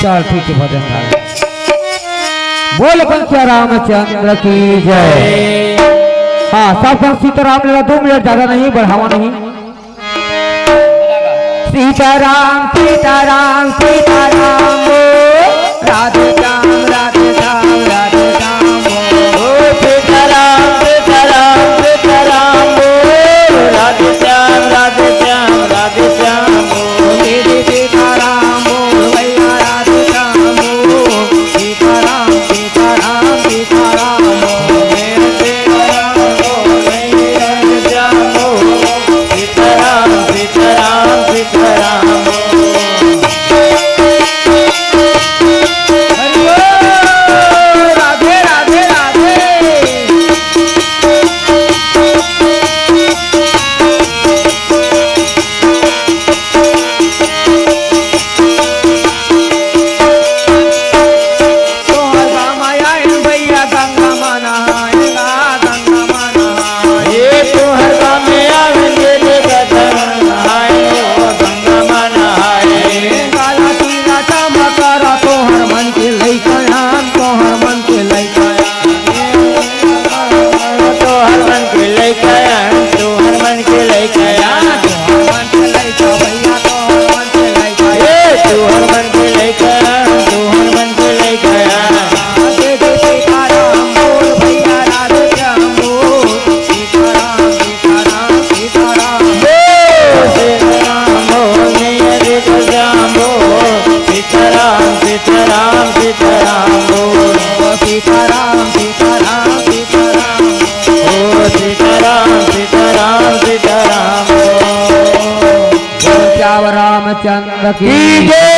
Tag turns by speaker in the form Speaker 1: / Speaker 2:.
Speaker 1: चल ठीक है भजन गा। बोल पंचा रामचंद्र की जय। हाँ सब सीताराम लेना 2 मिनट ज्यादा नहीं बढ़ावा नहीं। सीताराम सीताराम सीताराम राधे श्याम राधे श्याम राधे श्याम सीताराम सीताराम सीताराम राधे श्याम राधे श्याम राधे श्याम मेरे सीताराम भैया राधे श्याम सीताराम सीताराम सीताराम मेरे सीताराम भैया राधे श्याम सीताराम सीताराम सीताराम रामचंद्र की जय।